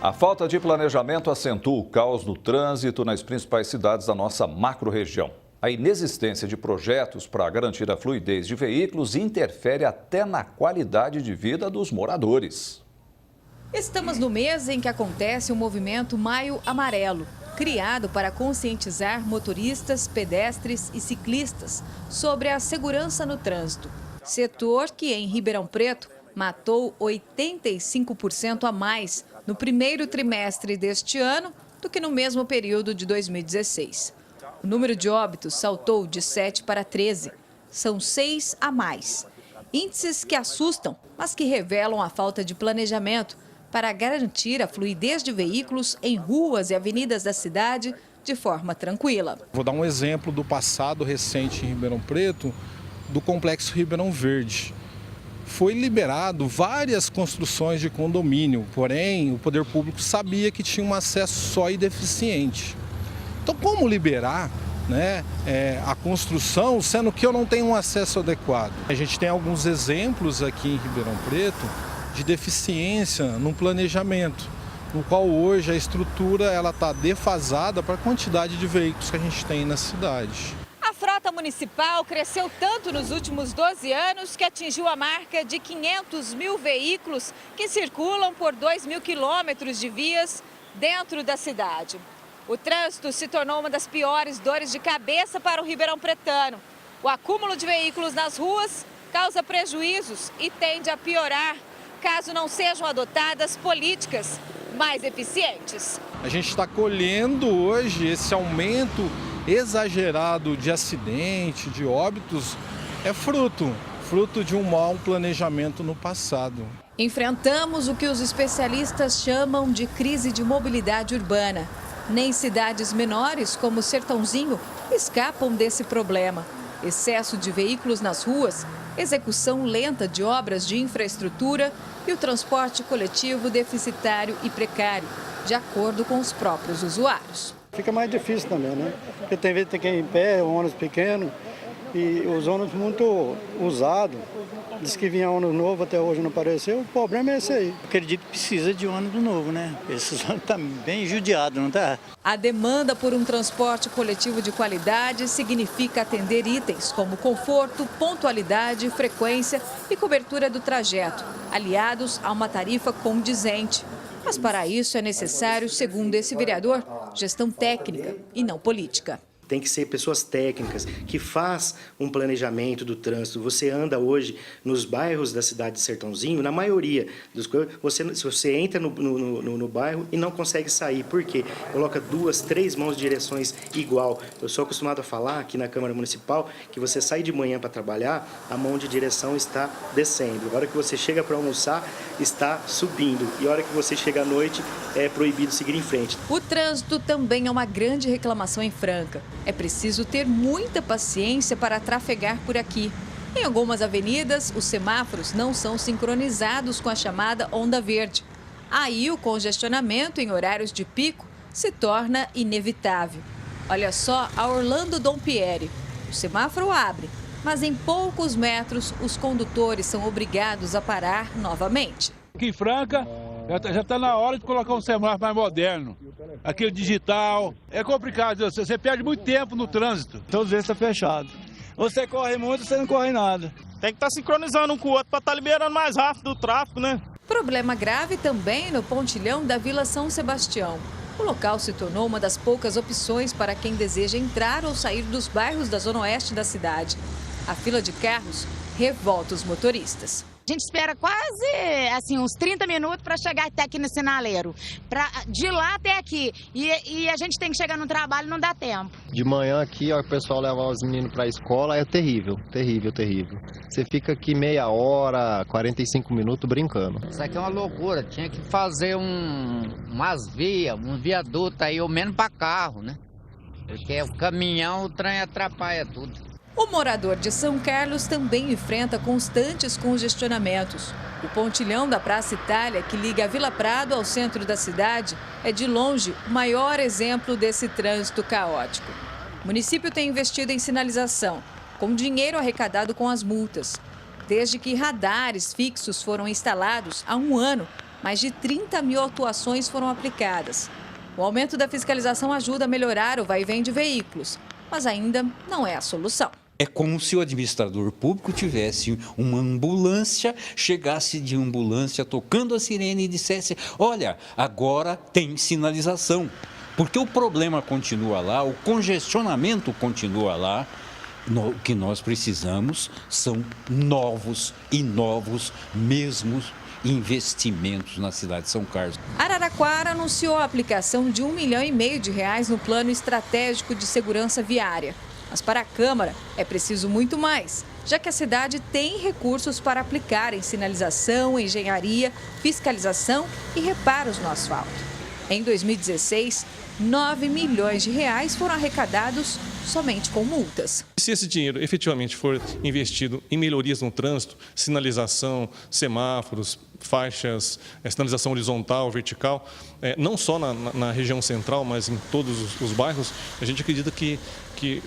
A falta de planejamento acentua o caos no trânsito nas principais cidades da nossa macro-região. A inexistência de projetos para garantir a fluidez de veículos interfere até na qualidade de vida dos moradores. Estamos no mês em que acontece o movimento Maio Amarelo, criado para conscientizar motoristas, pedestres e ciclistas sobre a segurança no trânsito. Setor que, em Ribeirão Preto, matou 85% a mais no primeiro trimestre deste ano do que no mesmo período de 2016. O número de óbitos saltou de 7 para 13. São 6 a mais. Índices que assustam, mas que revelam a falta de planejamento para garantir a fluidez de veículos em ruas e avenidas da cidade de forma tranquila. Vou dar um exemplo do passado recente em Ribeirão Preto, do Complexo Ribeirão Verde. Foi liberado várias construções de condomínio, porém o poder público sabia que tinha um acesso só e deficiente. Então, como liberar, a construção, sendo que eu não tenho um acesso adequado? A gente tem alguns exemplos aqui em Ribeirão Preto de deficiência no planejamento, no qual hoje a estrutura está defasada para a quantidade de veículos que a gente tem na cidade. A frota municipal cresceu tanto nos últimos 12 anos que atingiu a marca de 500 mil veículos que circulam por 2 mil quilômetros de vias dentro da cidade. O trânsito se tornou uma das piores dores de cabeça para o ribeirão pretano. O acúmulo de veículos nas ruas causa prejuízos e tende a piorar caso não sejam adotadas políticas mais eficientes. A gente está colhendo hoje esse aumento exagerado de acidente, de óbitos, é fruto de um mau planejamento no passado. Enfrentamos o que os especialistas chamam de crise de mobilidade urbana. Nem cidades menores, como Sertãozinho, escapam desse problema. Excesso de veículos nas ruas, execução lenta de obras de infraestrutura e o transporte coletivo deficitário e precário, de acordo com os próprios usuários. Fica mais difícil também, né? Porque tem vezes que tem que ir em pé, um ônibus pequeno e os ônibus muito usados. Diz que vinha ônibus novo, até hoje não apareceu. O problema é esse aí. Acredito que precisa de ônibus novo, né? Esses ônibus estão bem judiados, não tá? A demanda por um transporte coletivo de qualidade significa atender itens como conforto, pontualidade, frequência e cobertura do trajeto, aliados a uma tarifa condizente. Mas para isso é necessário, segundo esse vereador, gestão técnica e não política. Tem que ser pessoas técnicas, que faz um planejamento do trânsito. Você anda hoje nos bairros da cidade de Sertãozinho, na maioria dos coisas, você entra no bairro e não consegue sair. Por quê? Coloca 2, 3 mãos de direções igual. Eu sou acostumado a falar aqui na Câmara Municipal que você sai de manhã para trabalhar, a mão de direção está descendo. A hora que você chega para almoçar, está subindo. E a hora que você chega à noite, é proibido seguir em frente. O trânsito também é uma grande reclamação em Franca. É preciso ter muita paciência para trafegar por aqui. Em algumas avenidas, os semáforos não são sincronizados com a chamada onda verde. Aí o congestionamento em horários de pico se torna inevitável. Olha só a Orlando Dompieri. O semáforo abre, mas em poucos metros os condutores são obrigados a parar novamente. Aqui em Franca, já está na hora de colocar um semáforo mais moderno. Aquele digital. É complicado, você perde muito tempo no trânsito. Todos eles estão fechados. Você corre muito, você não corre nada. Tem que estar sincronizando um com o outro para estar liberando mais rápido o tráfego, né? Problema grave também no pontilhão da Vila São Sebastião. O local se tornou uma das poucas opções para quem deseja entrar ou sair dos bairros da zona oeste da cidade. A fila de carros revolta os motoristas. A gente espera quase uns 30 minutos para chegar até aqui no sinaleiro. De lá até aqui. E a gente tem que chegar no trabalho, não dá tempo. De manhã aqui, o pessoal levar os meninos para a escola, é terrível, terrível, terrível. Você fica aqui meia hora, 45 minutos brincando. Isso aqui é uma loucura. Tinha que fazer umas vias, um viaduto aí, ou menos para carro, né? Porque o caminhão, o trem atrapalha tudo. O morador de São Carlos também enfrenta constantes congestionamentos. O pontilhão da Praça Itália, que liga a Vila Prado ao centro da cidade, é de longe o maior exemplo desse trânsito caótico. O município tem investido em sinalização, com dinheiro arrecadado com as multas. Desde que radares fixos foram instalados há um ano, mais de 30 mil autuações foram aplicadas. O aumento da fiscalização ajuda a melhorar o vai e vem de veículos, mas ainda não é a solução. É como se o administrador público tivesse uma ambulância, chegasse de ambulância tocando a sirene e dissesse: olha, agora tem sinalização. Porque o problema continua lá, o congestionamento continua lá. O que nós precisamos são novos mesmos investimentos na cidade de São Carlos. Araraquara anunciou a aplicação de R$1,5 milhão no Plano Estratégico de Segurança Viária. Mas para a Câmara é preciso muito mais, já que a cidade tem recursos para aplicar em sinalização, engenharia, fiscalização e reparos no asfalto. Em 2016, R$9 milhões foram arrecadados somente com multas. Se esse dinheiro efetivamente for investido em melhorias no trânsito, sinalização, semáforos, faixas, sinalização horizontal, vertical, não só na região central, mas em todos os bairros, a gente acredita que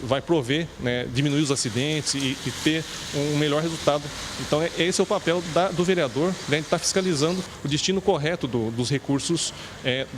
vai prover, diminuir os acidentes e ter um melhor resultado. Então, esse é o papel do vereador, de estar fiscalizando o destino correto dos recursos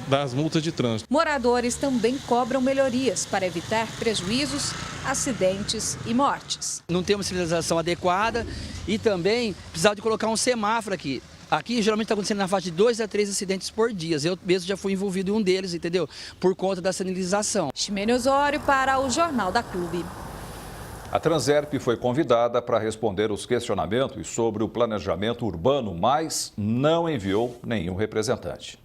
das multas de trânsito. Moradores também cobram melhorias para evitar prejuízos, acidentes e mortes. Não tem uma sinalização adequada e também precisava de colocar um semáforo aqui. Aqui geralmente está acontecendo na faixa de 2 a 3 acidentes por dia. Eu mesmo já fui envolvido em um deles, entendeu? Por conta da sinalização. Ximene Osório para o Jornal da Clube. A Transerp foi convidada para responder os questionamentos sobre o planejamento urbano, mas não enviou nenhum representante.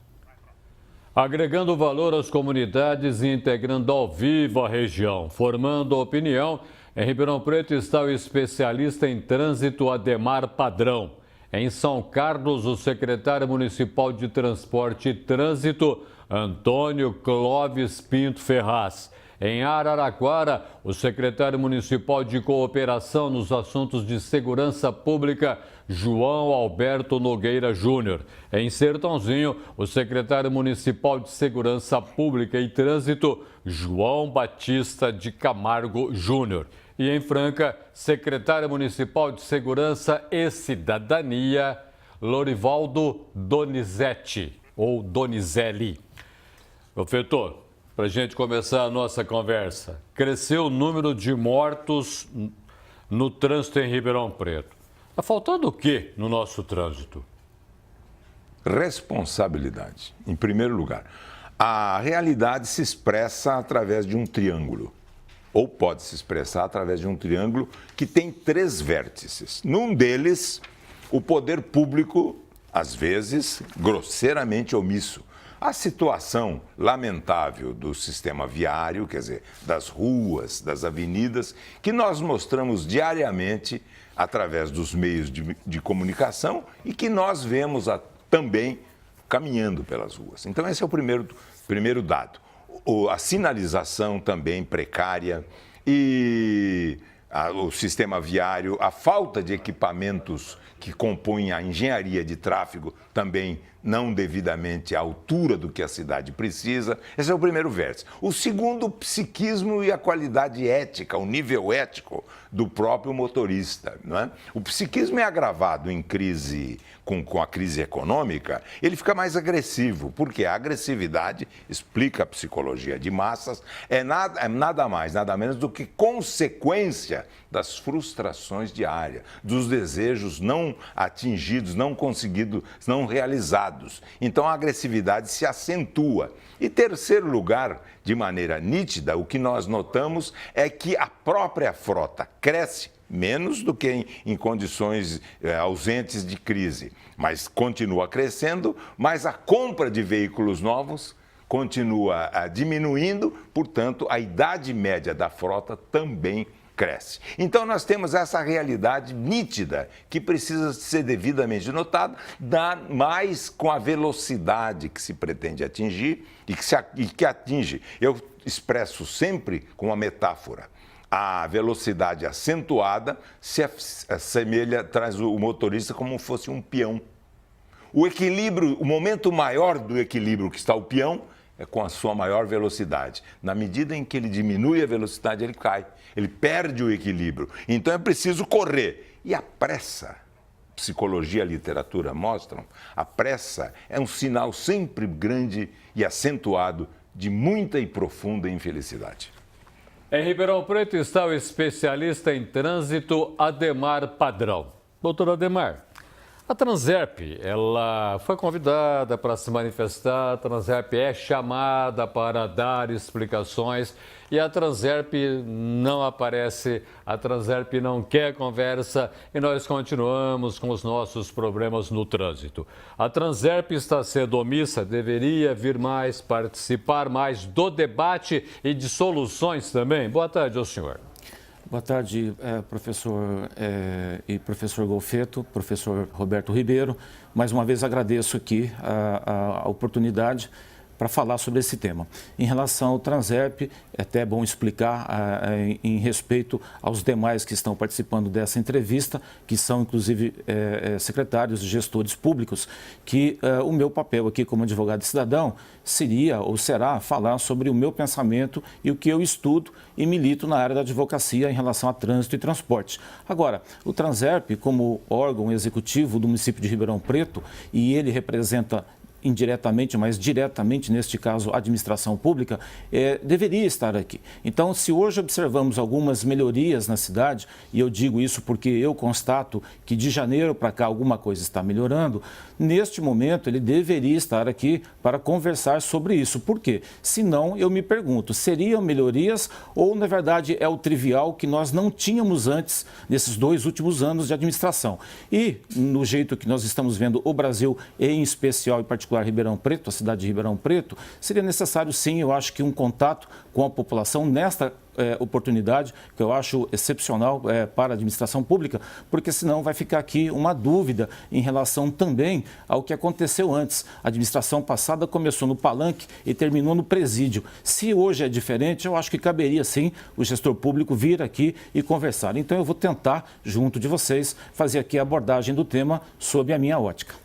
Agregando valor às comunidades e integrando ao vivo a região, formando opinião, em Ribeirão Preto está o especialista em trânsito Ademar Padrão. Em São Carlos, o secretário municipal de Transporte e Trânsito, Antônio Clóvis Pinto Ferraz. Em Araraquara, o secretário municipal de Cooperação nos assuntos de segurança pública, João Alberto Nogueira Júnior. Em Sertãozinho, o secretário municipal de Segurança Pública e Trânsito, João Batista de Camargo Júnior. E em Franca, secretário municipal de Segurança e Cidadania, Lorivaldo Donizete, ou Donizeli. Professor, para a gente começar a nossa conversa, cresceu o número de mortos no trânsito em Ribeirão Preto. Está faltando o quê no nosso trânsito? Responsabilidade, em primeiro lugar. A realidade se expressa através de um triângulo. Ou pode se expressar através de um triângulo que tem 3 vértices. Num deles, o poder público, às vezes, grosseiramente omisso. A situação lamentável do sistema viário, quer dizer, das ruas, das avenidas, que nós mostramos diariamente através dos meios de comunicação e que nós vemos também caminhando pelas ruas. Então, esse é o primeiro dado. A sinalização também precária e o sistema viário, a falta de equipamentos que compõem a engenharia de tráfego também não devidamente à altura do que a cidade precisa. Esse é o primeiro vértice. O segundo, o psiquismo e a qualidade ética, o nível ético do próprio motorista. Não é? O psiquismo é agravado em crise, com a crise econômica, ele fica mais agressivo, porque a agressividade, explica a psicologia de massas, é nada mais, nada menos do que consequência das frustrações diárias, dos desejos não atingidos, não conseguidos, não realizados. Então a agressividade se acentua. E terceiro lugar, de maneira nítida, o que nós notamos é que a própria frota cresce menos do que em condições ausentes de crise, mas continua crescendo, mas a compra de veículos novos continua diminuindo, portanto, a idade média da frota também cresce. Então, nós temos essa realidade nítida que precisa ser devidamente notada, mais com a velocidade que se pretende atingir e que atinge. Eu expresso sempre com uma metáfora. A velocidade acentuada se assemelha, traz o motorista como se fosse um peão. O equilíbrio, o momento maior do equilíbrio que está o peão é com a sua maior velocidade. Na medida em que ele diminui a velocidade, ele cai, ele perde o equilíbrio. Então é preciso correr. E a pressa psicologia e a literatura mostram, a pressa é um sinal sempre grande e acentuado de muita e profunda infelicidade. Em Ribeirão Preto está o especialista em trânsito Ademar Padrão. Doutor Ademar, a Transerp, ela foi convidada para se manifestar, a Transerp é chamada para dar explicações e a Transerp não aparece, a Transerp não quer conversa e nós continuamos com os nossos problemas no trânsito. A Transerp está sendo omissa, deveria vir mais, participar mais do debate e de soluções também. Boa tarde ao senhor. Boa tarde, professor e professor Golfeto, professor Roberto Ribeiro. Mais uma vez agradeço aqui a oportunidade para falar sobre esse tema. Em relação ao Transerp, é até bom explicar em respeito aos demais que estão participando dessa entrevista, que são inclusive secretários e gestores públicos, que o meu papel aqui como advogado cidadão seria ou será falar sobre o meu pensamento e o que eu estudo e milito na área da advocacia em relação a trânsito e transporte. Agora, o Transerp, como órgão executivo do município de Ribeirão Preto, e ele representa indiretamente, mas diretamente, neste caso, a administração pública, deveria estar aqui. Então, se hoje observamos algumas melhorias na cidade, e eu digo isso porque eu constato que de janeiro para cá alguma coisa está melhorando, neste momento ele deveria estar aqui para conversar sobre isso. Por quê? Senão, eu me pergunto, seriam melhorias ou, na verdade, é o trivial que nós não tínhamos antes, nesses 2 últimos anos de administração? E, no jeito que nós estamos vendo o Brasil, em especial e particular Ribeirão Preto, a cidade de Ribeirão Preto, seria necessário sim, eu acho que um contato com a população nesta oportunidade, que eu acho excepcional para a administração pública, porque senão vai ficar aqui uma dúvida em relação também ao que aconteceu antes. A administração passada começou no palanque e terminou no presídio. Se hoje é diferente, eu acho que caberia sim o gestor público vir aqui e conversar. Então eu vou tentar, junto de vocês, fazer aqui a abordagem do tema sob a minha ótica.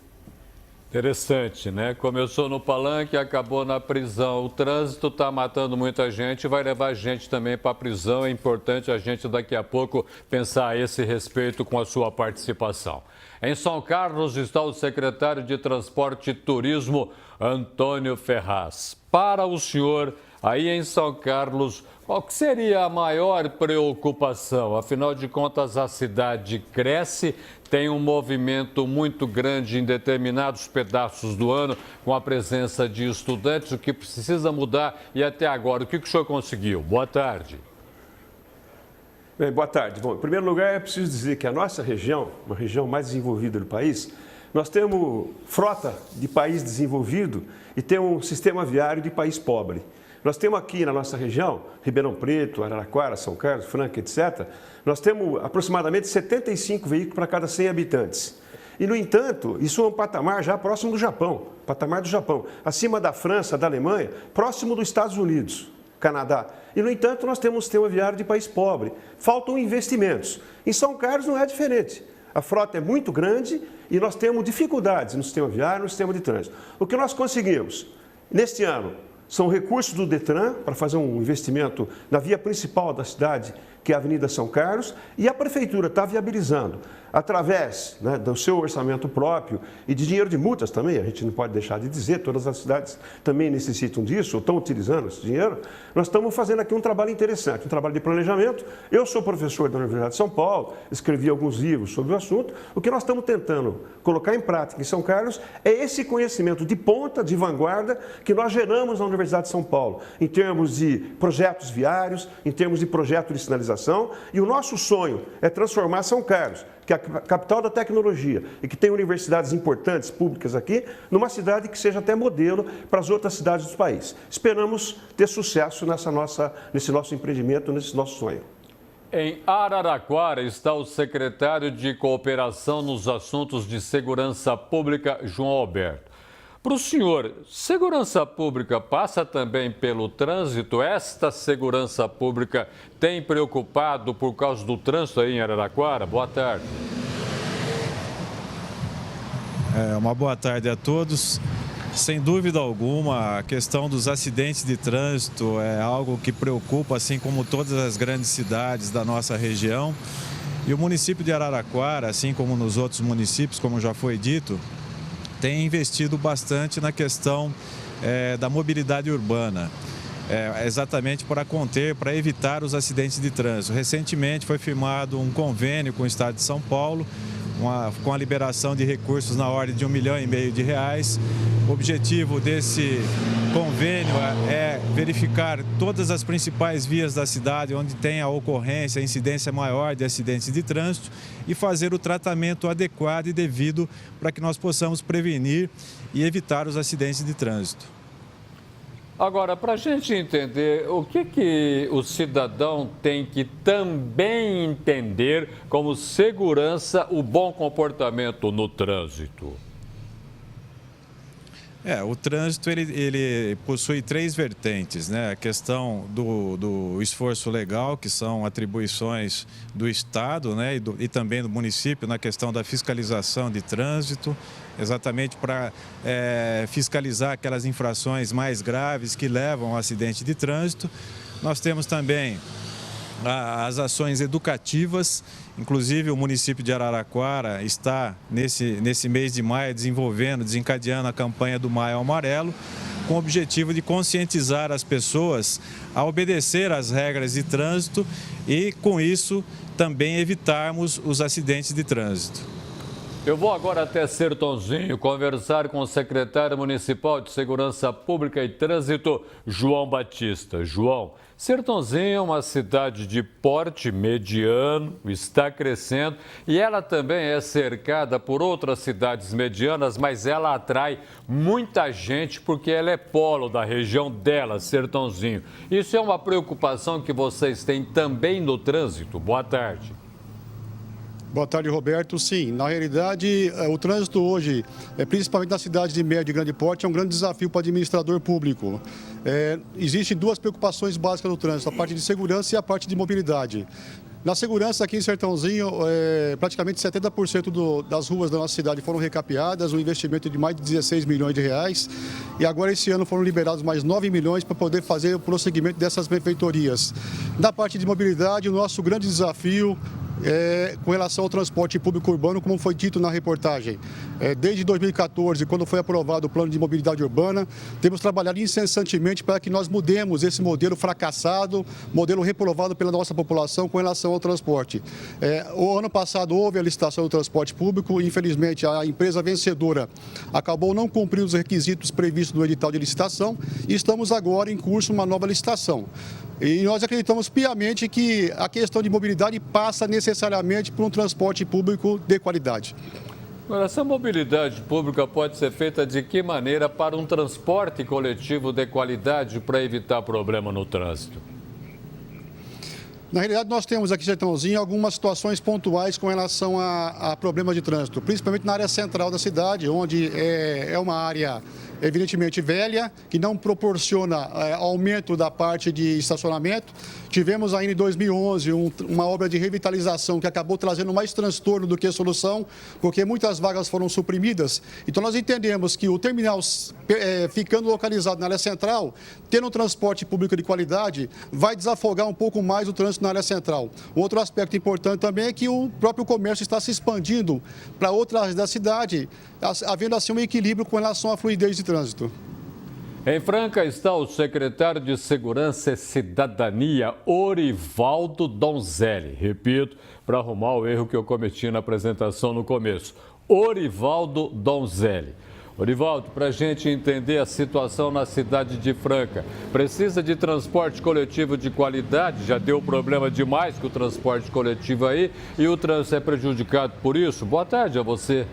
Interessante, né? Começou no palanque, acabou na prisão. O trânsito está matando muita gente, vai levar gente também para a prisão. É importante a gente daqui a pouco pensar a esse respeito com a sua participação. Em São Carlos está o secretário de Transporte e Turismo, Antônio Ferraz. Para o senhor, aí em São Carlos, qual que seria a maior preocupação? Afinal de contas, a cidade cresce, tem um movimento muito grande em determinados pedaços do ano, com a presença de estudantes, o que precisa mudar e até agora, o que o senhor conseguiu? Boa tarde. Bem, boa tarde. Bom, em primeiro lugar, é preciso dizer que a nossa região, uma região mais desenvolvida do país, nós temos frota de país desenvolvido e temos um sistema viário de país pobre. Nós temos aqui na nossa região, Ribeirão Preto, Araraquara, São Carlos, Franca, etc., nós temos aproximadamente 75 veículos para cada 100 habitantes. E, no entanto, isso é um patamar já próximo do Japão, patamar do Japão, acima da França, da Alemanha, próximo dos Estados Unidos, Canadá. E, no entanto, nós temos um sistema viário de país pobre. Faltam investimentos. Em São Carlos não é diferente. A frota é muito grande e nós temos dificuldades no sistema viário, no sistema de trânsito. O que nós conseguimos neste ano são recursos do Detran para fazer um investimento na via principal da cidade, que é a Avenida São Carlos, e a Prefeitura está viabilizando, através do seu orçamento próprio e de dinheiro de multas também, a gente não pode deixar de dizer, todas as cidades também necessitam disso, ou estão utilizando esse dinheiro, nós estamos fazendo aqui um trabalho interessante, um trabalho de planejamento. Eu sou professor da Universidade de São Paulo, escrevi alguns livros sobre o assunto. O que nós estamos tentando colocar em prática em São Carlos é esse conhecimento de ponta, de vanguarda, que nós geramos na Universidade de São Paulo, em termos de projetos viários, em termos de projeto de sinalização, e o nosso sonho é transformar São Carlos, que é a capital da tecnologia e que tem universidades importantes, públicas aqui, numa cidade que seja até modelo para as outras cidades do país. Esperamos ter sucesso nesse nosso empreendimento, nesse nosso sonho. Em Araraquara está o secretário de Cooperação nos Assuntos de Segurança Pública, João Alberto. Para o senhor, segurança pública passa também pelo trânsito? Esta segurança pública tem preocupado por causa do trânsito aí em Araraquara? Boa tarde. Uma boa tarde a todos. Sem dúvida alguma, a questão dos acidentes de trânsito é algo que preocupa, assim como todas as grandes cidades da nossa região. E o município de Araraquara, assim como nos outros municípios, como já foi dito, tem investido bastante na questão da mobilidade urbana. Exatamente para conter, para evitar os acidentes de trânsito. Recentemente foi firmado um convênio com o Estado de São Paulo, com a liberação de recursos na ordem de R$1,5 milhão. O objetivo desse convênio é verificar todas as principais vias da cidade onde tem a ocorrência, a incidência maior de acidentes de trânsito e fazer o tratamento adequado e devido para que nós possamos prevenir e evitar os acidentes de trânsito. Agora, para a gente entender, o que o cidadão tem que também entender como segurança o bom comportamento no trânsito? O trânsito ele possui 3 vertentes, né? A questão do esforço legal, que são atribuições do Estado, né? E também do município na questão da fiscalização de trânsito, exatamente para fiscalizar aquelas infrações mais graves que levam ao acidente de trânsito. Nós temos também as ações educativas, inclusive o município de Araraquara está nesse mês de maio desencadeando a campanha do Maio Amarelo, com o objetivo de conscientizar as pessoas a obedecer às regras de trânsito e, com isso, também evitarmos os acidentes de trânsito. Eu vou agora até Sertãozinho conversar com o secretário municipal de Segurança Pública e Trânsito, João Batista. João, Sertãozinho é uma cidade de porte mediano, está crescendo e ela também é cercada por outras cidades medianas, mas ela atrai muita gente porque ela é polo da região dela, Sertãozinho. Isso é uma preocupação que vocês têm também no trânsito? Boa tarde. Boa tarde, Roberto. Sim, na realidade, o trânsito hoje, principalmente na cidade de médio e grande porte, é um grande desafio para o administrador público. Existem 2 preocupações básicas no trânsito, a parte de segurança e a parte de mobilidade. Na segurança, aqui em Sertãozinho, praticamente 70% das ruas da nossa cidade foram recapeadas, um investimento de mais de 16 milhões de reais. E agora, esse ano, foram liberados mais 9 milhões para poder fazer o prosseguimento dessas benfeitorias. Na parte de mobilidade, o nosso grande desafio com relação ao transporte público urbano, como foi dito na reportagem. Desde 2014, quando foi aprovado o Plano de Mobilidade Urbana, temos trabalhado incessantemente para que nós mudemos esse modelo fracassado, modelo reprovado pela nossa população com relação ao transporte. O ano passado houve a licitação do transporte público, infelizmente a empresa vencedora acabou não cumprindo os requisitos previstos no edital de licitação e estamos agora em curso uma nova licitação. E nós acreditamos piamente que a questão de mobilidade passa necessariamente por um transporte público de qualidade. Agora, essa mobilidade pública pode ser feita de que maneira para um transporte coletivo de qualidade para evitar problema no trânsito? Na realidade, nós temos aqui em Sertãozinho algumas situações pontuais com relação a problemas de trânsito, principalmente na área central da cidade, onde é uma área evidentemente velha, que não proporciona aumento da parte de estacionamento. Tivemos ainda em 2011 uma obra de revitalização que acabou trazendo mais transtorno do que solução, porque muitas vagas foram suprimidas. Então nós entendemos que o terminal ficando localizado na área central, tendo um transporte público de qualidade, vai desafogar um pouco mais o trânsito na área central. Outro aspecto importante também é que o próprio comércio está se expandindo para outras áreas da cidade, havendo assim um equilíbrio com relação à fluidez de trânsito. Em Franca está o secretário de Segurança e Cidadania, Orivaldo Donzelli. Repito, para arrumar o erro que eu cometi na apresentação no começo. Orivaldo Donzelli. Orivaldo, para a gente entender a situação na cidade de Franca, precisa de transporte coletivo de qualidade? Já deu problema demais com o transporte coletivo aí e o trânsito é prejudicado por isso? Boa tarde a você.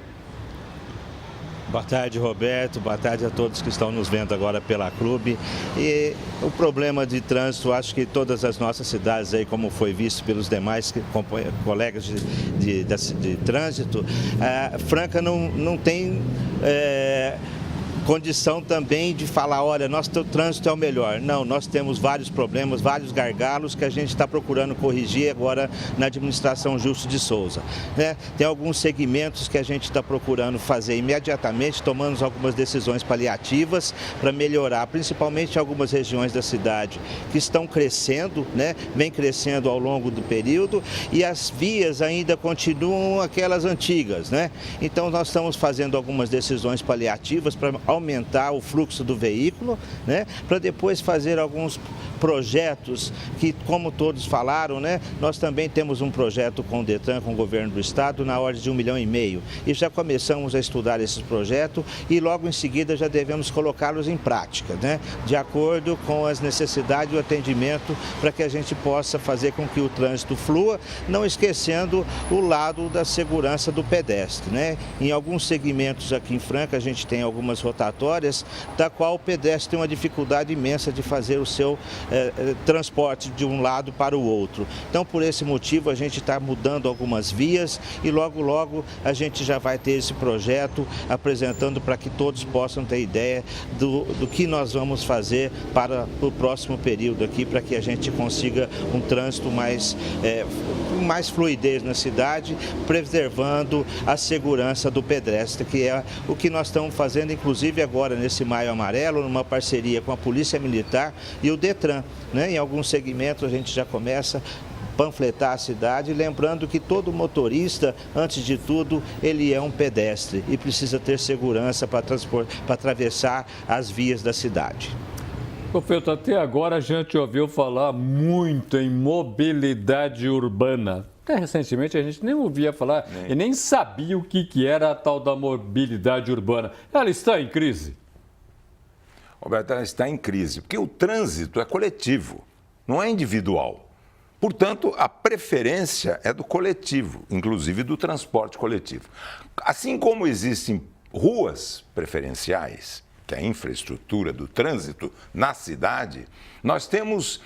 Boa tarde, Roberto. Boa tarde a todos que estão nos vendo agora pela Clube. E o problema de trânsito, acho que todas as nossas cidades, aí, como foi visto pelos demais colegas de trânsito, Franca não tem condição também de falar, olha, nosso trânsito é o melhor. Não, nós temos vários problemas, vários gargalos que a gente está procurando corrigir agora na administração Justo de Souza, né? Tem alguns segmentos que a gente está procurando fazer imediatamente, tomando algumas decisões paliativas para melhorar, principalmente algumas regiões da cidade que estão crescendo, né? Vem crescendo ao longo do período e as vias ainda continuam aquelas antigas, né? Então nós estamos fazendo algumas decisões paliativas para aumentar o fluxo do veículo, né? Para depois fazer alguns projetos que, como todos falaram, né? Nós também temos um projeto com o Detran, com o governo do estado, na ordem de 1,5 milhão e já começamos a estudar esses projetos e logo em seguida já devemos colocá-los em prática, né? De acordo com as necessidades e o atendimento para que a gente possa fazer com que o trânsito flua, não esquecendo o lado da segurança do pedestre, né? Em alguns segmentos aqui em Franca a gente tem algumas rotatórias da qual o pedestre tem uma dificuldade imensa de fazer o seu transporte de um lado para o outro. Então, por esse motivo, a gente está mudando algumas vias e logo, logo a gente já vai ter esse projeto apresentando para que todos possam ter ideia do que nós vamos fazer para o próximo período aqui, para que a gente consiga um trânsito mais fluidez na cidade, preservando a segurança do pedestre, que é o que nós estamos fazendo, inclusive agora nesse Maio Amarelo, numa parceria com a Polícia Militar e o Detran, né? Em alguns segmentos a gente já começa a panfletar a cidade, lembrando que todo motorista, antes de tudo, ele é um pedestre e precisa ter segurança para atravessar as vias da cidade. Gouveto, até agora a gente ouviu falar muito em mobilidade urbana. Até recentemente a gente nem ouvia falar e nem sabia o que era a tal da mobilidade urbana. Ela está em crise? Roberto, ela está em crise, porque o trânsito é coletivo, não é individual. Portanto, a preferência é do coletivo, inclusive do transporte coletivo. Assim como existem ruas preferenciais, que é a infraestrutura do trânsito na cidade, nós temos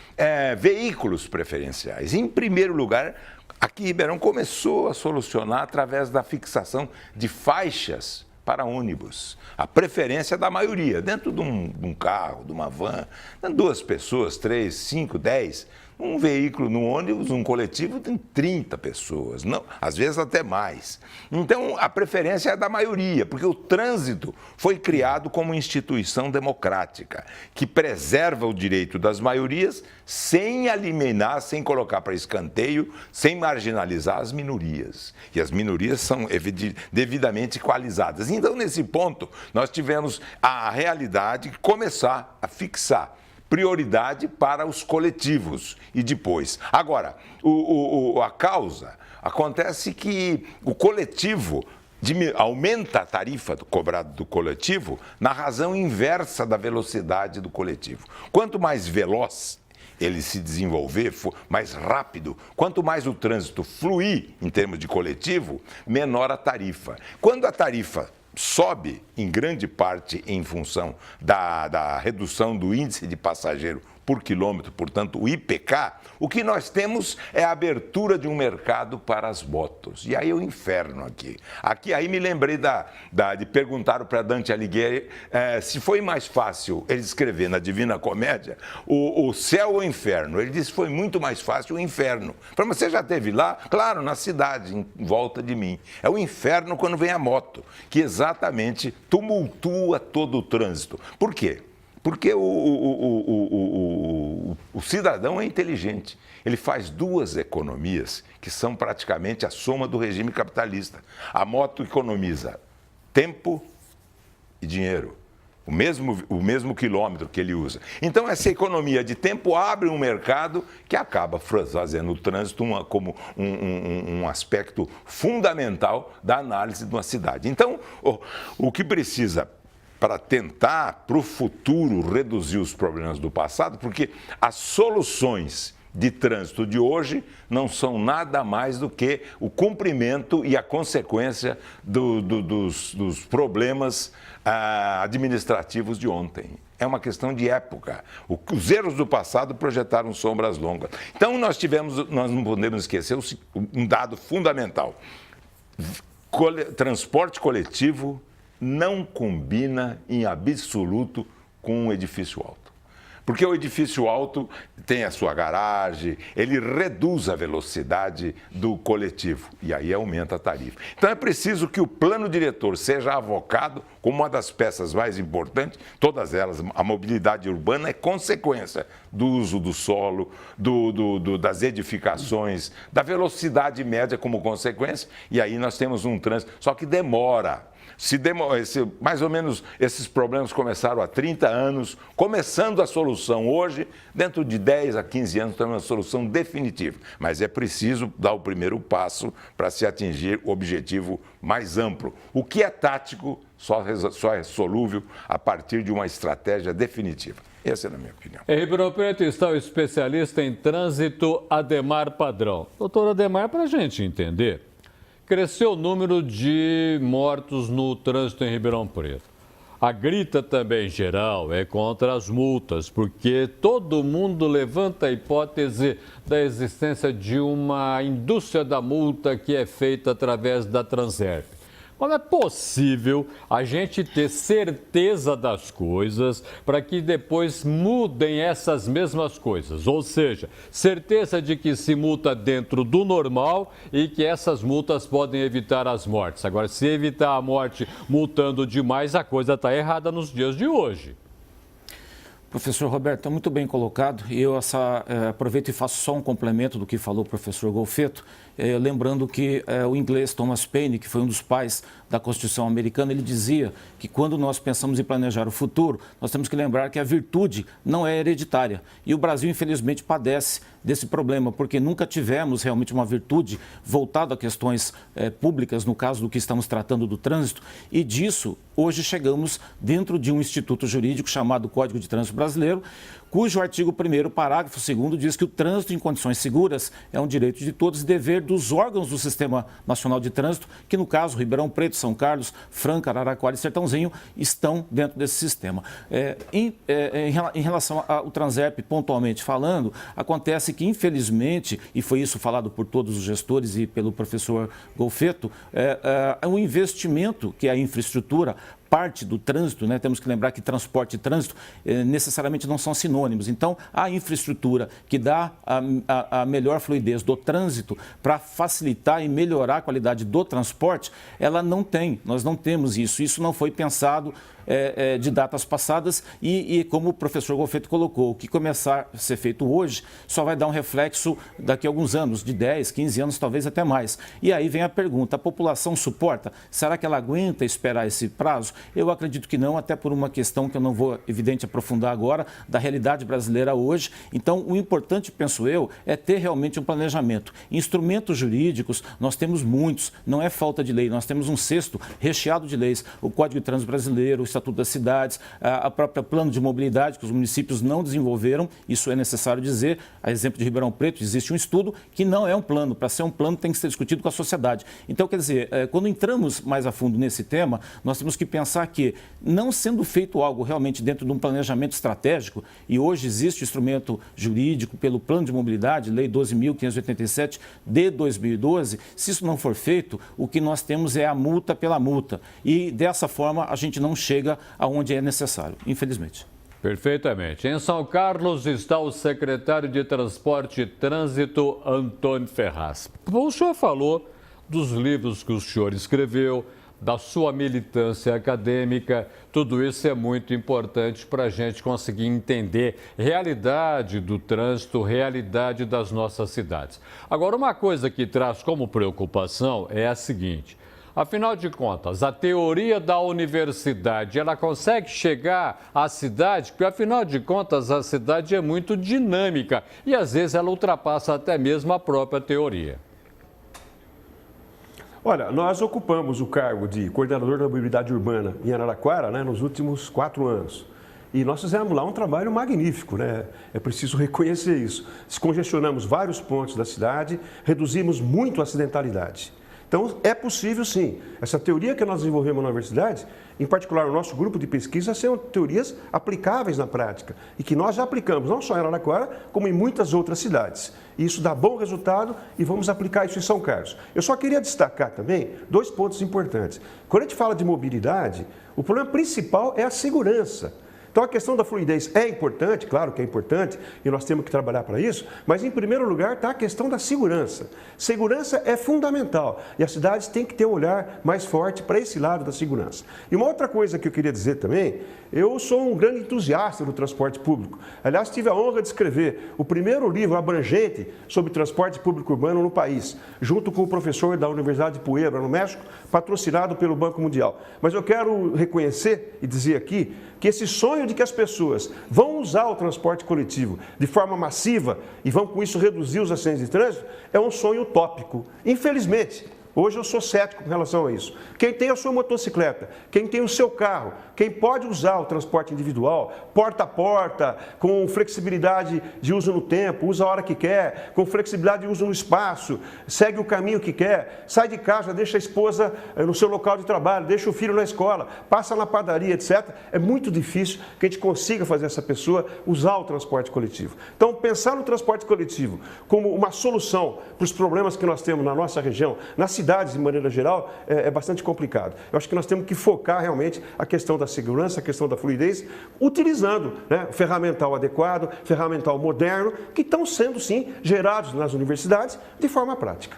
veículos preferenciais. Em primeiro lugar, aqui Ribeirão começou a solucionar através da fixação de faixas para ônibus. A preferência da maioria, dentro de um carro, de uma van, 2 pessoas, 3, 5, 10. Um veículo no ônibus, um coletivo, tem 30 pessoas, não, às vezes até mais. Então, a preferência é da maioria, porque o trânsito foi criado como instituição democrática, que preserva o direito das maiorias sem alienar, sem colocar para escanteio, sem marginalizar as minorias. E as minorias são devidamente equalizadas. Então, nesse ponto, nós tivemos a realidade de começar a fixar prioridade para os coletivos e depois. Agora, a causa acontece que o coletivo aumenta a tarifa cobrada do coletivo na razão inversa da velocidade do coletivo. Quanto mais veloz ele se desenvolver, for mais rápido, quanto mais o trânsito fluir em termos de coletivo, menor a tarifa. Quando a tarifa sobe, em grande parte em função da redução do índice de passageiro por quilômetro, portanto, o IPK, o que nós temos é a abertura de um mercado para as motos. E aí o inferno aqui. Aí me lembrei de perguntar para Dante Alighieri se foi mais fácil ele escrever na Divina Comédia o céu ou o inferno. Ele disse que foi muito mais fácil o inferno. Falei, mas você já esteve lá? Claro, na cidade, em volta de mim. É o inferno quando vem a moto, que exatamente tumultua todo o trânsito. Por quê? Porque o cidadão é inteligente. Ele faz 2 economias que são praticamente a soma do regime capitalista. A moto economiza tempo e dinheiro, o mesmo quilômetro que ele usa. Então, essa economia de tempo abre um mercado que acaba fazendo o trânsito como um aspecto fundamental da análise de uma cidade. Então, o que precisa para tentar, para o futuro, reduzir os problemas do passado, porque as soluções de trânsito de hoje não são nada mais do que o cumprimento e a consequência dos problemas administrativos de ontem. É uma questão de época. Os erros do passado projetaram sombras longas. Então, nós não podemos esquecer um dado fundamental. Transporte coletivo não combina em absoluto com um edifício alto. Porque o edifício alto tem a sua garagem, ele reduz a velocidade do coletivo e aí aumenta a tarifa. Então é preciso que o plano diretor seja avocado como uma das peças mais importantes, todas elas. A mobilidade urbana é consequência do uso do solo, das edificações, da velocidade média como consequência, e aí nós temos um trânsito, só que demora. Mais ou menos esses problemas começaram há 30 anos, começando a solução hoje, dentro de 10 a 15 anos temos uma solução definitiva. Mas é preciso dar o primeiro passo para se atingir o objetivo mais amplo. O que é tático só é solúvel a partir de uma estratégia definitiva. Essa é a minha opinião. Em Ribeirão Preto está o especialista em trânsito Ademar Padrão. Doutor Ademar, para a gente entender, cresceu o número de mortos no trânsito em Ribeirão Preto. A grita também geral é contra as multas, porque todo mundo levanta a hipótese da existência de uma indústria da multa que é feita através da Transerp. Como é possível a gente ter certeza das coisas para que depois mudem essas mesmas coisas? Ou seja, certeza de que se multa dentro do normal e que essas multas podem evitar as mortes. Agora, se evitar a morte multando demais, a coisa está errada nos dias de hoje. Professor Roberto, está muito bem colocado. E eu aproveito e faço só um complemento do que falou o professor Golfetto, lembrando que o inglês Thomas Paine, que foi um dos pais da Constituição americana, ele dizia que quando nós pensamos em planejar o futuro, nós temos que lembrar que a virtude não é hereditária. E o Brasil, infelizmente, padece desse problema, porque nunca tivemos realmente uma virtude voltada a questões públicas, no caso do que estamos tratando do trânsito, e disso hoje chegamos dentro de um instituto jurídico chamado Código de Trânsito Brasileiro, cujo artigo 1º, parágrafo 2º, diz que o trânsito em condições seguras é um direito de todos e dever dos órgãos do Sistema Nacional de Trânsito, que no caso Ribeirão Preto, São Carlos, Franca, Araraquara e Sertãozinho estão dentro desse sistema. Em relação ao Transerp, pontualmente falando, acontece que infelizmente, e foi isso falado por todos os gestores e pelo professor Golfetto, o investimento que é a infraestrutura parte do trânsito, né? Temos que lembrar que transporte e trânsito necessariamente não são sinônimos. Então, a infraestrutura que dá a melhor fluidez do trânsito para facilitar e melhorar a qualidade do transporte, ela não tem. Nós não temos isso. Isso não foi pensado de datas passadas e como o professor Golfetto colocou, o que começar a ser feito hoje só vai dar um reflexo daqui a alguns anos, de 10, 15 anos, talvez até mais. E aí vem a pergunta, a população suporta? Será que ela aguenta esperar esse prazo? Eu acredito que não, até por uma questão que eu não vou, evidente, aprofundar agora, da realidade brasileira hoje. Então, o importante, penso eu, é ter realmente um planejamento. Instrumentos jurídicos, nós temos muitos, não é falta de lei, nós temos um cesto recheado de leis, o Código de Trânsito Brasileiro, o Estatuto das Cidades, a própria plano de mobilidade que os municípios não desenvolveram, isso é necessário dizer. A exemplo de Ribeirão Preto, existe um estudo que não é um plano, para ser um plano tem que ser discutido com a sociedade. Então, quer dizer, quando entramos mais a fundo nesse tema, nós temos que pensar que, não sendo feito algo realmente dentro de um planejamento estratégico, e hoje existe instrumento jurídico pelo Plano de Mobilidade, Lei 12.587 de 2012, se isso não for feito, o que nós temos é a multa pela multa. E dessa forma a gente não chega aonde é necessário, infelizmente. Perfeitamente. Em São Carlos está o secretário de Transporte e Trânsito, Antônio Ferraz. O senhor falou dos livros que o senhor escreveu, da sua militância acadêmica, tudo isso é muito importante para a gente conseguir entender realidade do trânsito, realidade das nossas cidades. Agora, uma coisa que traz como preocupação é a seguinte: afinal de contas, a teoria da universidade, ela consegue chegar à cidade? Porque, afinal de contas, a cidade é muito dinâmica e, às vezes, ela ultrapassa até mesmo a própria teoria. Olha, nós ocupamos o cargo de coordenador da mobilidade urbana em Araraquara, né, nos últimos 4 anos. E nós fizemos lá um trabalho magnífico, né? É preciso reconhecer isso. Descongestionamos vários pontos da cidade, reduzimos muito a acidentalidade. Então, é possível sim. Essa teoria que nós desenvolvemos na universidade, em particular o nosso grupo de pesquisa, são teorias aplicáveis na prática e que nós já aplicamos, não só em Araraquara, como em muitas outras cidades. E isso dá bom resultado e vamos aplicar isso em São Carlos. Eu só queria destacar também 2 pontos importantes. Quando a gente fala de mobilidade, o problema principal é a segurança. Então, a questão da fluidez é importante, claro que é importante, e nós temos que trabalhar para isso, mas, em primeiro lugar, está a questão da segurança. Segurança é fundamental e as cidades têm que ter um olhar mais forte para esse lado da segurança. E uma outra coisa que eu queria dizer também, eu sou um grande entusiasta do transporte público. Aliás, tive a honra de escrever o primeiro livro abrangente sobre transporte público urbano no país, junto com o professor da Universidade de Puebla, no México, patrocinado pelo Banco Mundial. Mas eu quero reconhecer e dizer aqui que esse sonho de que as pessoas vão usar o transporte coletivo de forma massiva e vão com isso reduzir os acidentes de trânsito é um sonho utópico. Infelizmente, hoje eu sou cético com relação a isso. Quem tem a sua motocicleta, quem tem o seu carro, quem pode usar o transporte individual, porta a porta, com flexibilidade de uso no tempo, usa a hora que quer, com flexibilidade de uso no espaço, segue o caminho que quer, sai de casa, deixa a esposa no seu local de trabalho, deixa o filho na escola, passa na padaria, etc. É muito difícil que a gente consiga fazer essa pessoa usar o transporte coletivo. Então, pensar no transporte coletivo como uma solução para os problemas que nós temos na nossa região, nas cidades de maneira geral, é bastante complicado. Eu acho que nós temos que focar realmente a questão da segurança, a questão da fluidez, utilizando o ferramental adequado, ferramental moderno, que estão sendo, sim, gerados nas universidades de forma prática.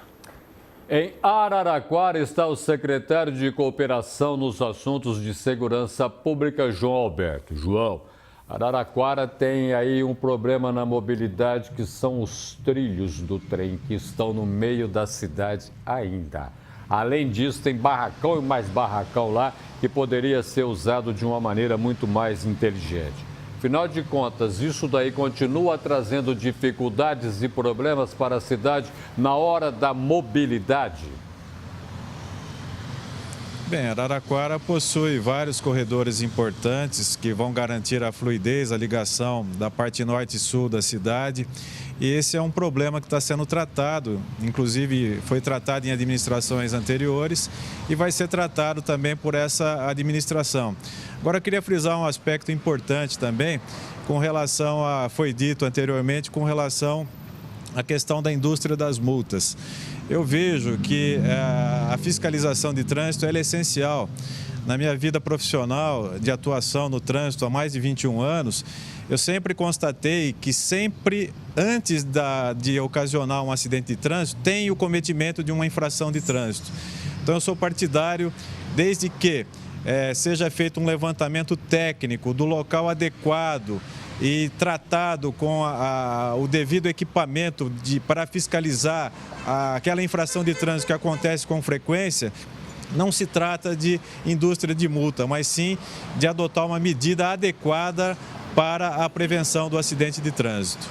Em Araraquara está o secretário de Cooperação nos assuntos de segurança pública, João Alberto. João, Araraquara tem aí um problema na mobilidade, que são os trilhos do trem que estão no meio da cidade ainda. Além disso, tem barracão e mais barracão lá que poderia ser usado de uma maneira muito mais inteligente. Afinal de contas, isso daí continua trazendo dificuldades e problemas para a cidade na hora da mobilidade. Bem, Araraquara possui vários corredores importantes que vão garantir a fluidez, a ligação da parte norte e sul da cidade. E esse é um problema que está sendo tratado, inclusive foi tratado em administrações anteriores e vai ser tratado também por essa administração. Agora, eu queria frisar um aspecto importante também, com relação foi dito anteriormente, com relação à questão da indústria das multas. Eu vejo que a fiscalização de trânsito é essencial. Na minha vida profissional de atuação no trânsito há mais de 21 anos, eu sempre constatei que sempre antes de ocasionar um acidente de trânsito, tem o cometimento de uma infração de trânsito. Então, eu sou partidário desde que seja feito um levantamento técnico do local adequado e tratado com o devido equipamento para fiscalizar aquela infração de trânsito que acontece com frequência. Não se trata de indústria de multa, mas sim de adotar uma medida adequada para a prevenção do acidente de trânsito.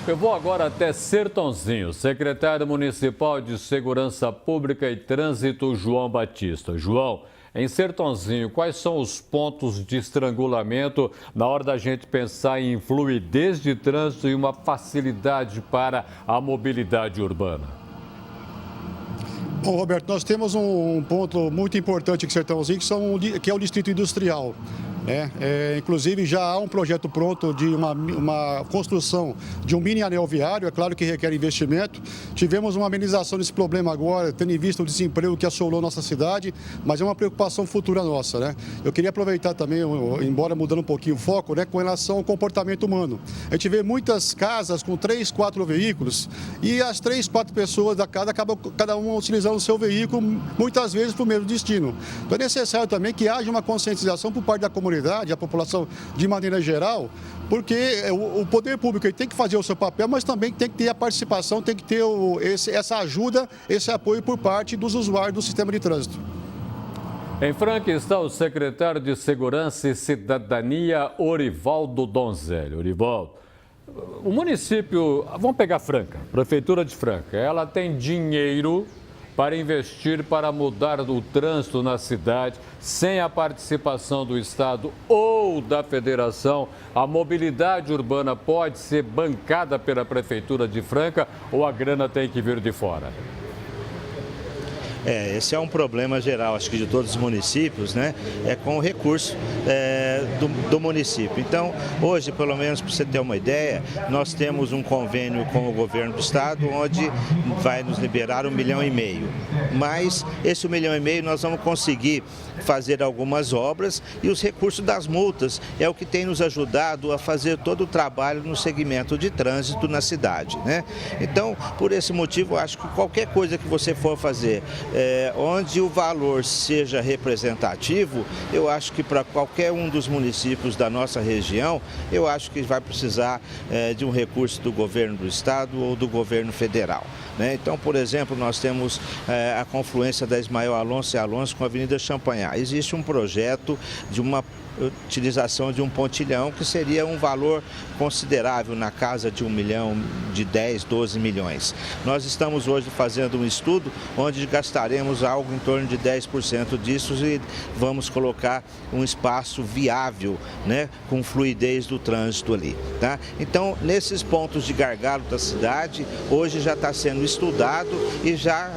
Eu vou agora até Sertãozinho. Secretário Municipal de Segurança Pública e Trânsito, João Batista. João, em Sertãozinho, quais são os pontos de estrangulamento na hora da gente pensar em fluidez de trânsito e uma facilidade para a mobilidade urbana? Bom, Roberto, nós temos um ponto muito importante em Sertãozinho, que é o Distrito Industrial. Inclusive, já há um projeto pronto de uma construção de um mini anel viário, é claro que requer investimento. Tivemos uma amenização desse problema agora, tendo em vista o desemprego que assolou nossa cidade, mas é uma preocupação futura nossa. Eu queria aproveitar também, embora mudando um pouquinho o foco, com relação ao comportamento humano. A gente vê muitas casas com 3, 4 veículos e as 3, 4 pessoas da casa acabam cada uma utilizando o seu veículo, muitas vezes para o mesmo destino. Então é necessário também que haja uma conscientização por parte da comunidade, a população de maneira geral, porque o poder público ele tem que fazer o seu papel, mas também tem que ter a participação, tem que ter essa ajuda, esse apoio por parte dos usuários do sistema de trânsito. Em Franca está o secretário de Segurança e Cidadania, Orivaldo Donzelli. Orivaldo, o município, vamos pegar Franca, Prefeitura de Franca, ela tem dinheiro para investir, para mudar o trânsito na cidade, sem a participação do Estado ou da Federação. A mobilidade urbana pode ser bancada pela Prefeitura de Franca ou a grana tem que vir de fora? Esse é um problema geral, acho que de todos os municípios, né? É com o recurso do município. Então, hoje, pelo menos para você ter uma ideia, nós temos um convênio com o governo do estado, onde vai nos liberar 1,5 milhão. Mas esse 1,5 milhão nós vamos conseguir fazer algumas obras e os recursos das multas é o que tem nos ajudado a fazer todo o trabalho no segmento de trânsito na cidade, né? Então, por esse motivo, eu acho que qualquer coisa que você for fazer, onde o valor seja representativo, eu acho que para qualquer um dos municípios da nossa região, eu acho que vai precisar de um recurso do governo do estado ou do governo federal, né? Então, por exemplo, nós temos a confluência da Ismael Alonso e Alonso com a Avenida Champanhar. Existe um projeto de uma utilização de um pontilhão que seria um valor considerável na casa de 1 milhão, de 10, 12 milhões. Nós estamos hoje fazendo um estudo onde gastaremos algo em torno de 10% disso e vamos colocar um espaço viável, né, com fluidez do trânsito ali, tá? Então, nesses pontos de gargalo da cidade, hoje já está sendo estudado e já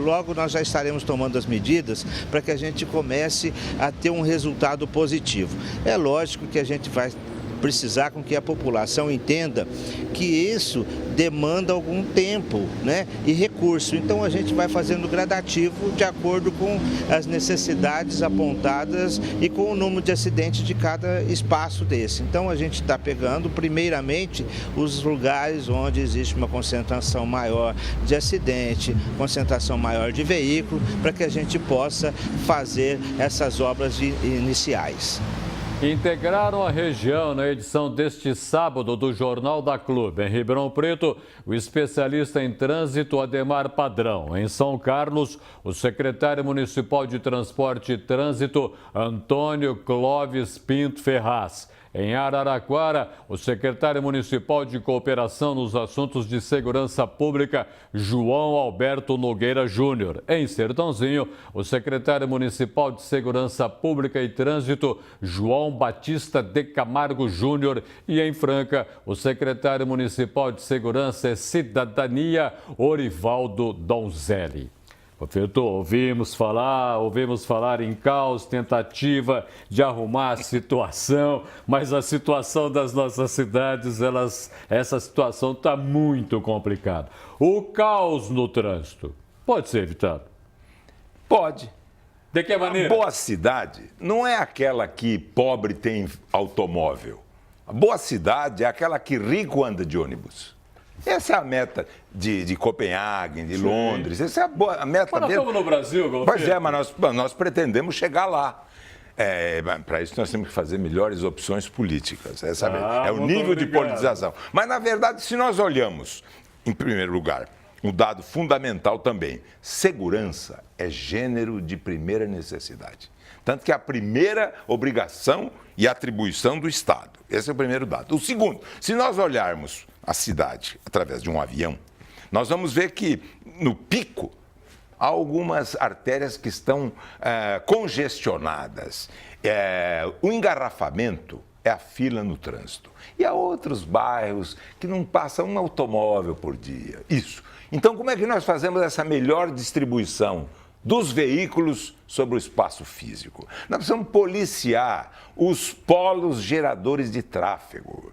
logo nós já estaremos tomando as medidas para que a gente comece a ter um resultado positivo. É lógico que a gente vai precisar com que a população entenda que isso demanda algum tempo, né, e recurso. Então a gente vai fazendo gradativo de acordo com as necessidades apontadas e com o número de acidentes de cada espaço desse. Então a gente está pegando primeiramente os lugares onde existe uma concentração maior de acidente, concentração maior de veículo, para que a gente possa fazer essas obras iniciais. Integraram a região na edição deste sábado do Jornal da Clube. Em Ribeirão Preto, o especialista em trânsito Ademar Padrão. Em São Carlos, o secretário municipal de Transporte e Trânsito Antônio Clóvis Pinto Ferraz. Em Araraquara, o secretário municipal de Cooperação nos Assuntos de Segurança Pública, João Alberto Nogueira Júnior. Em Sertãozinho, o secretário municipal de Segurança Pública e Trânsito, João Batista de Camargo Júnior. E em Franca, o secretário municipal de Segurança e Cidadania, Orivaldo Donzelli. Professor, ouvimos falar em caos, tentativa de arrumar a situação, mas a situação das nossas cidades, essa situação está muito complicada. O caos no trânsito pode ser evitado? Pode. De que maneira? A boa cidade não é aquela que pobre tem automóvel. A boa cidade é aquela que rico anda de ônibus. Essa é a meta de Copenhague, de Londres. Essa é a meta mas nós dele. estamos no Brasil, Golfeto. Pois é, mas nós pretendemos chegar lá. Para isso nós temos que fazer melhores opções políticas. É o nível de politização. Mas, na verdade, se nós olhamos, em primeiro lugar, um dado fundamental também, segurança é gênero de primeira necessidade. Tanto que é a primeira obrigação e atribuição do Estado. Esse é o primeiro dado. O segundo, se nós olharmos a cidade através de um avião, nós vamos ver que no pico há algumas artérias que estão congestionadas. O engarrafamento é a fila no trânsito. E há outros bairros que não passa um automóvel por dia. Isso. Então, como é que nós fazemos essa melhor distribuição dos veículos sobre o espaço físico? Nós precisamos policiar os polos geradores de tráfego.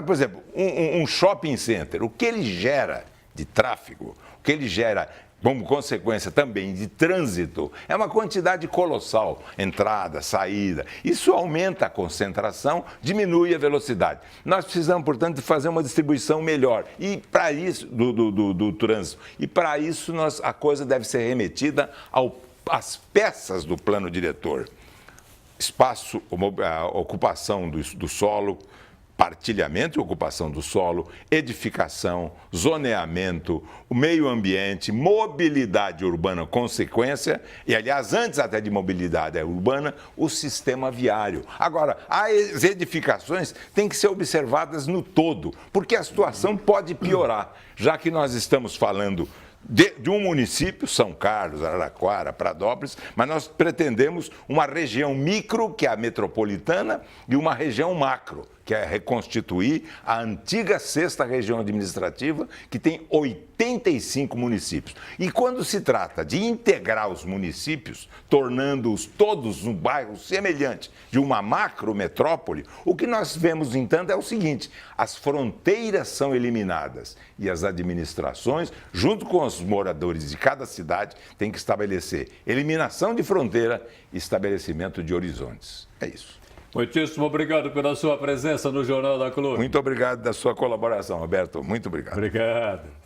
Por exemplo, um shopping center, o que ele gera de tráfego, o que ele gera como consequência também de trânsito, é uma quantidade colossal, entrada, saída. Isso aumenta a concentração, diminui a velocidade. Nós precisamos, portanto, de fazer uma distribuição melhor e para isso do trânsito. E para isso a coisa deve ser remetida às peças do plano diretor. Espaço, a ocupação do solo, partilhamento e ocupação do solo, edificação, zoneamento, o meio ambiente, mobilidade urbana, consequência, e aliás, antes até de mobilidade urbana, o sistema viário. Agora, as edificações têm que ser observadas no todo, porque a situação pode piorar, já que nós estamos falando de um município, São Carlos, Araraquara, Pradópolis, mas nós pretendemos uma região micro, que é a metropolitana, e uma região macro, que é reconstituir a antiga 6ª região administrativa, que tem 85 municípios. E quando se trata de integrar os municípios, tornando-os todos um bairro semelhante de uma macrometrópole, o que nós vemos, entanto, é o seguinte: as fronteiras são eliminadas e as administrações, junto com os moradores de cada cidade, têm que estabelecer eliminação de fronteira e estabelecimento de horizontes. É isso. Muitíssimo obrigado pela sua presença no Jornal da Clube. Muito obrigado da sua colaboração, Roberto. Muito obrigado. Obrigado.